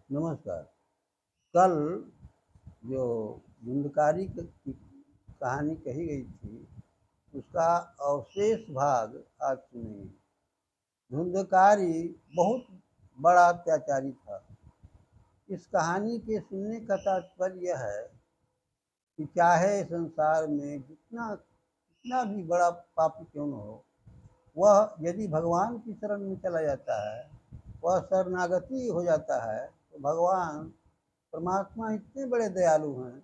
नमस्कार। कल जो धुंधकारी की कहानी कही गई थी, उसका अवशेष भाग आज सुनिए। धुंधकारी बहुत बड़ा अत्याचारी था। इस कहानी के सुनने का तात्पर्य यह है कि चाहे संसार में जितना कितना भी बड़ा पापी क्यों न हो, वह यदि भगवान की शरण में चला जाता है, वह शरणागति हो जाता है, तो भगवान परमात्मा इतने बड़े दयालु हैं,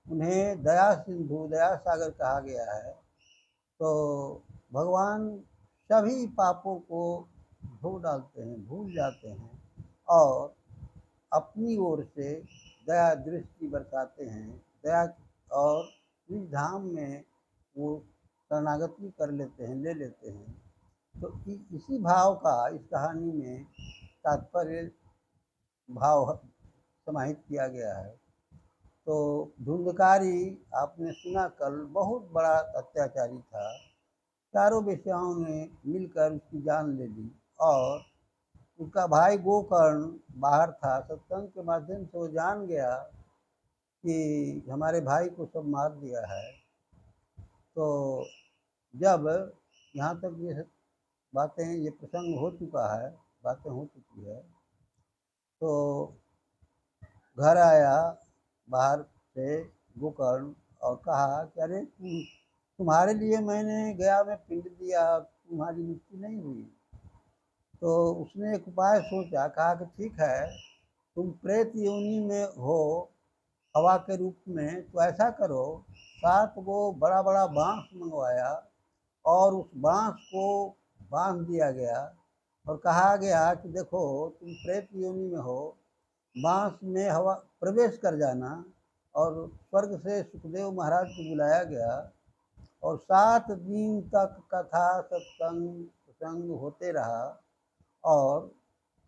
उन्हें दया सिंधु दया सागर कहा गया है। तो भगवान सभी पापों को धो डालते हैं, भूल जाते हैं और अपनी ओर से दया दृष्टि बरसाते हैं। दया और इस धाम में वो शरणागति कर लेते हैं, ले लेते हैं। तो इसी भाव का इस कहानी में तात्पर्य भाव समाहित किया गया है। तो धुंधकारी आपने सुना, कल बहुत बड़ा अत्याचारी था। चारों वेश्याओं ने मिलकर उसकी जान ले ली और उसका भाई गोकर्ण बाहर था। सत्संग के माध्यम से वो जान गया कि हमारे भाई को सब मार दिया है। तो जब यहाँ तक ये बातें, ये प्रसंग हो चुका है, बातें हो चुकी है, तो घर आया बाहर से गोकर्ण और कहा कि अरे तुम्हारे लिए मैंने गया में पिंड दिया, तुम्हारी मृत्यु नहीं हुई। तो उसने एक उपाय सोचा, कहा कि ठीक है, तुम प्रेत योनि में हो हवा के रूप में, तो ऐसा करो, 7 गो बड़ा बड़ा बांस मंगवाया और उस बांस को बांध दिया गया और कहा गया कि देखो तुम प्रेत योनि में हो, बांस में हवा प्रवेश कर जाना। और स्वर्ग से सुखदेव महाराज को बुलाया गया और 7 दिन तक कथा सत्संग प्रसंग होते रहा। और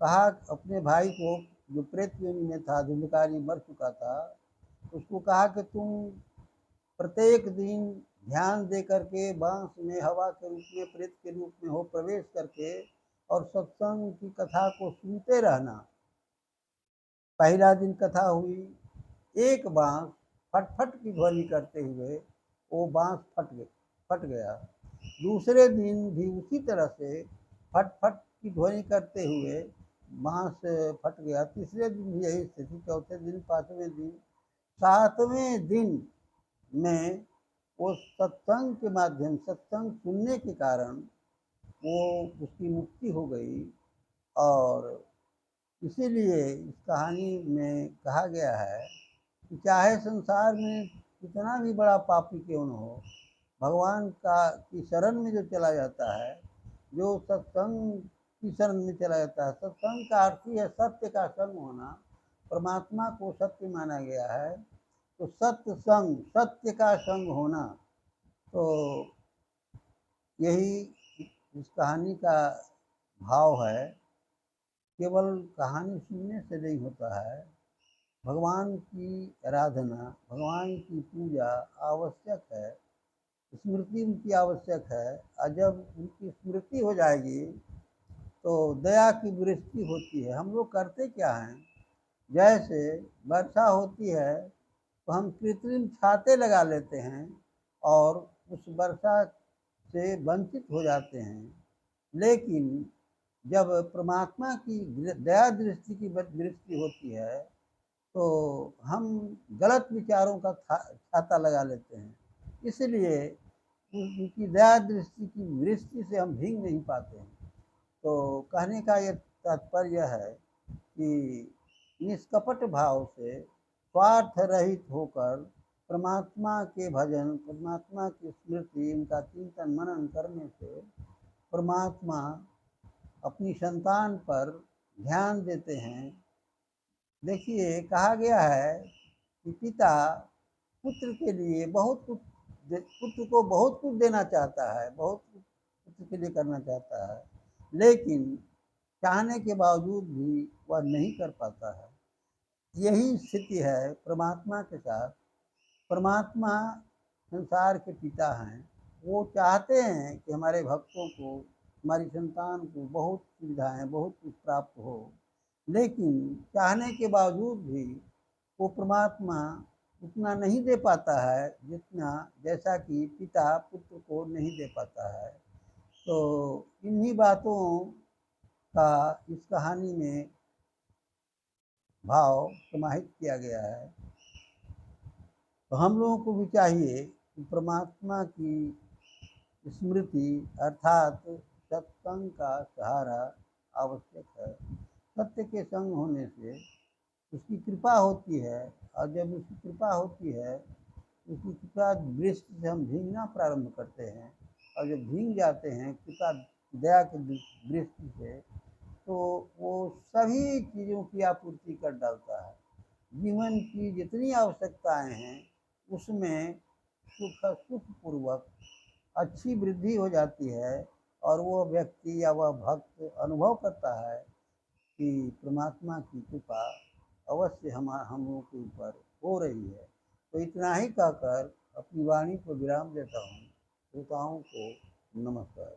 कहा अपने भाई को, जो प्रेत योनि में था, धुंधकारी मर चुका था, उसको कहा कि तुम प्रत्येक दिन ध्यान दे करके बांस में हवा के रूप में, प्रेत के रूप में हो प्रवेश करके और सत्संग की कथा को सुनते रहना। पहला दिन कथा हुई, एक बांस फट की ध्वनि करते हुए वो बांस फट गया। दूसरे दिन भी उसी तरह से फट की ध्वनि करते हुए बांस फट गया। तीसरे दिन भी यही स्थिति, चौथे दिन, पांचवें दिन, सातवें दिन में वो सत्संग के माध्यम, सत्संग सुनने के कारण वो उसकी मुक्ति हो गई। और इसीलिए इस कहानी में कहा गया है कि चाहे संसार में कितना भी बड़ा पापी क्यों न हो, भगवान का की शरण में जो चला जाता है, जो सत्संग की शरण में चला जाता है, सत्संग का अर्थ ही है सत्य का संग होना। परमात्मा को सत्य माना गया है, तो सत्य संग, सत्य का संग होना, तो यही इस कहानी का भाव है। केवल कहानी सुनने से नहीं होता है, भगवान की आराधना, भगवान की पूजा आवश्यक है, स्मृति उनकी आवश्यक है। और जब उनकी स्मृति हो जाएगी तो दया की वृष्टि होती है। हम लोग करते क्या हैं, जैसे वर्षा होती है तो हम कृत्रिम छाते लगा लेते हैं और उस वर्षा से वंचित हो जाते हैं। लेकिन जब परमात्मा की दया दृष्टि की दृष्टि होती है, तो हम गलत विचारों का छाता लगा लेते हैं। इसलिए उनकी दया दृष्टि की दृष्टि से हम भीग नहीं पाते हैं। तो कहने का ये तात्पर्य है कि निष्कपट भाव से, स्वार्थ रहित होकर परमात्मा के भजन, परमात्मा की स्मृति, इनका चिंतन मनन करने से परमात्मा अपनी संतान पर ध्यान देते हैं। देखिए, कहा गया है कि पिता पुत्र के लिए बहुत कुछ, पुत्र को बहुत कुछ देना चाहता है, बहुत कुछ पुत्र के लिए करना चाहता है, लेकिन चाहने के बावजूद भी वह नहीं कर पाता है। यही स्थिति है परमात्मा के साथ। परमात्मा संसार के पिता हैं, वो चाहते हैं कि हमारे भक्तों को, हमारी संतान को बहुत सुविधाएं, बहुत कुछ प्राप्त हो, लेकिन चाहने के बावजूद भी वो परमात्मा उतना नहीं दे पाता है जितना, जैसा कि पिता पुत्र को नहीं दे पाता है। तो इन्हीं बातों का इस कहानी में भाव समाहित किया गया है। तो हम लोगों को भी चाहिए कि परमात्मा की स्मृति अर्थात सत्संग का सहारा आवश्यक है। सत्य के संग होने से उसकी कृपा होती है, और जब उसकी कृपा होती है उसकी कृपा दृष्टि से हम भीगना प्रारंभ करते हैं, और जब भीग जाते हैं कृपा दया की दृष्टि से, तो वो सभी चीज़ों की आपूर्ति कर डालता है। जीवन की जितनी आवश्यकताएं हैं उसमें सुखपूर्वक अच्छी वृद्धि हो जाती है, और वो व्यक्ति या वह भक्त अनुभव करता है कि परमात्मा की कृपा अवश्य हम लोगों के ऊपर हो रही है। तो इतना ही कहकर अपनी वाणी को विराम देता हूँ। श्रोताओं को नमस्कार।